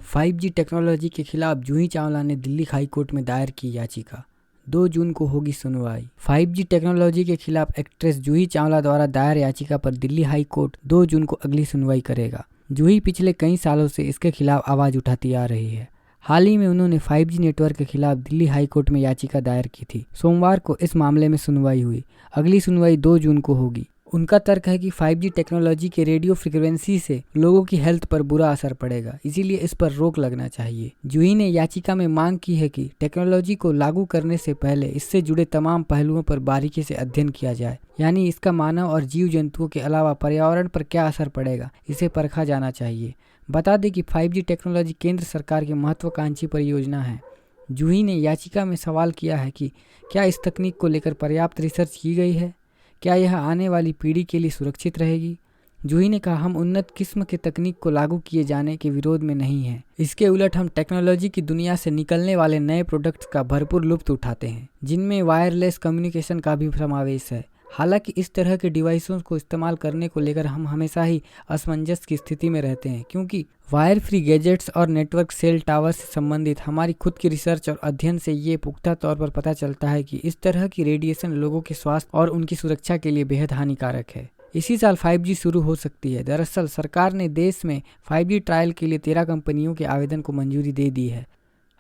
5G technology के खिलाफ जूही चावला ने दिल्ली हाई कोर्ट में दायर की याचिका। 2 जून को होगी सुनवाई। 5G टेक्नोलॉजी के खिलाफ एक्ट्रेस जूही चावला द्वारा दायर याचिका पर दिल्ली हाई कोर्ट 2 जून को अगली सुनवाई करेगा। जूही पिछले कई सालों से इसके खिलाफ आवाज उठाती आ रही है। हाल ही में उन्होंने 5G नेटवर्क के खिलाफ दिल्ली हाई कोर्ट में याचिका दायर की थी। सोमवार को इस मामले में सुनवाई हुई। अगली सुनवाई 2 जून को होगी। उनका तर्क है कि 5G टेक्नोलॉजी के रेडियो फ्रीक्वेंसी से लोगों की हेल्थ पर बुरा असर पड़ेगा, इसीलिए इस पर रोक लगना चाहिए। जूही ने याचिका में मांग की है कि टेक्नोलॉजी को लागू करने से पहले इससे जुड़े तमाम पहलुओं पर बारीकी से अध्ययन किया जाए, यानी इसका मानव और जीव जंतुओं के अलावा पर्यावरण पर क्या असर पड़ेगा, इसे परखा जाना चाहिए। बता दें कि 5G टेक्नोलॉजी केंद्र सरकार की महत्वाकांक्षी परियोजना है। जूही ने याचिका में सवाल किया है कि क्या इस तकनीक को लेकर पर्याप्त रिसर्च की गई है, क्या यह आने वाली पीढ़ी के लिए सुरक्षित रहेगी। जूही ने कहा, हम उन्नत किस्म के तकनीक को लागू किए जाने के विरोध में नहीं हैं। इसके उलट हम टेक्नोलॉजी की दुनिया से निकलने वाले नए प्रोडक्ट्स का भरपूर लुत्फ उठाते हैं, जिनमें वायरलेस कम्युनिकेशन का भी समावेश है। हालांकि इस तरह के डिवाइसों को इस्तेमाल करने को लेकर हम हमेशा ही असमंजस की स्थिति में रहते हैं, क्योंकि वायर फ्री गैजेट्स और नेटवर्क सेल टावर से संबंधित हमारी खुद की रिसर्च और अध्ययन से ये पुख्ता तौर पर पता चलता है कि इस तरह की रेडिएशन लोगों के स्वास्थ्य और उनकी सुरक्षा के लिए बेहद हानिकारक है। इसी साल 5G शुरू हो सकती है। दरअसल सरकार ने देश में 5G ट्रायल के लिए 13 कंपनियों के आवेदन को मंजूरी दे दी है।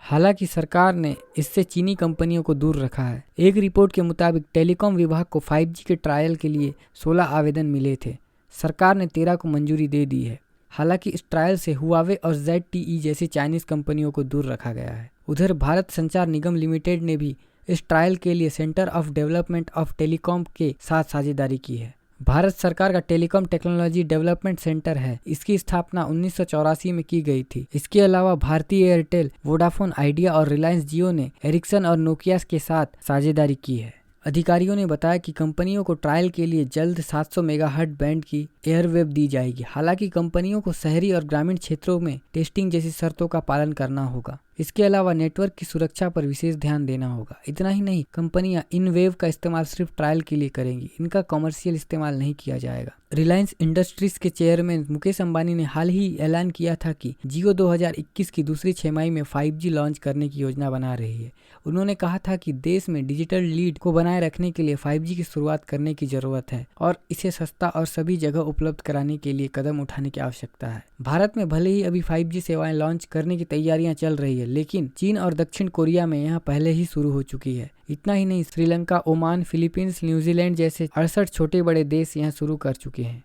हालांकि सरकार ने इससे चीनी कंपनियों को दूर रखा है। एक रिपोर्ट के मुताबिक टेलीकॉम विभाग को 5G के ट्रायल के लिए 16 आवेदन मिले थे। सरकार ने 13 को मंजूरी दे दी है। हालांकि इस ट्रायल से हुआवे और ZTE जैसी चाइनीज कंपनियों को दूर रखा गया है। उधर भारत संचार निगम लिमिटेड ने भी इस ट्रायल के लिए centre of development of telecom के साथ साझेदारी की है। भारत सरकार का टेलीकॉम टेक्नोलॉजी डेवलपमेंट सेंटर है। इसकी स्थापना 1984 में की गई थी। इसके अलावा भारतीय एयरटेल, वोडाफोन आइडिया और रिलायंस जियो ने एरिक्सन और नोकिया के साथ साझेदारी की है। अधिकारियों ने बताया कि कंपनियों को ट्रायल के लिए जल्द 700 मेगाहर्ट्ज बैंड की एयरवेव दी जाएगी। हालांकि कंपनियों को शहरी और ग्रामीण क्षेत्रों में टेस्टिंग जैसी शर्तों का पालन करना होगा। इसके अलावा नेटवर्क की सुरक्षा पर विशेष ध्यान देना होगा। इतना ही नहीं, कंपनियां इन वेव का इस्तेमाल सिर्फ ट्रायल के लिए करेंगी, इनका कमर्शियल इस्तेमाल नहीं किया जाएगा। रिलायंस इंडस्ट्रीज के चेयरमैन मुकेश अंबानी ने हाल ही ऐलान किया था कि जियो 2021 की दूसरी छमाही में 5G लॉन्च करने की योजना बना रही है। उन्होंने कहा था कि देश में डिजिटल लीड को बनाए रखने के लिए 5G की शुरुआत करने की जरूरत है और इसे सस्ता और सभी जगह उपलब्ध कराने के लिए कदम उठाने की आवश्यकता है। भारत में भले ही अभी 5G सेवाएं लॉन्च करने की तैयारियां चल रही है, लेकिन चीन और दक्षिण कोरिया में यह पहले ही शुरू हो चुकी है। इतना ही नहीं, श्रीलंका, ओमान, फिलीपींस, न्यूजीलैंड जैसे 68 छोटे बड़े देश यहां शुरू कर चुके हैं।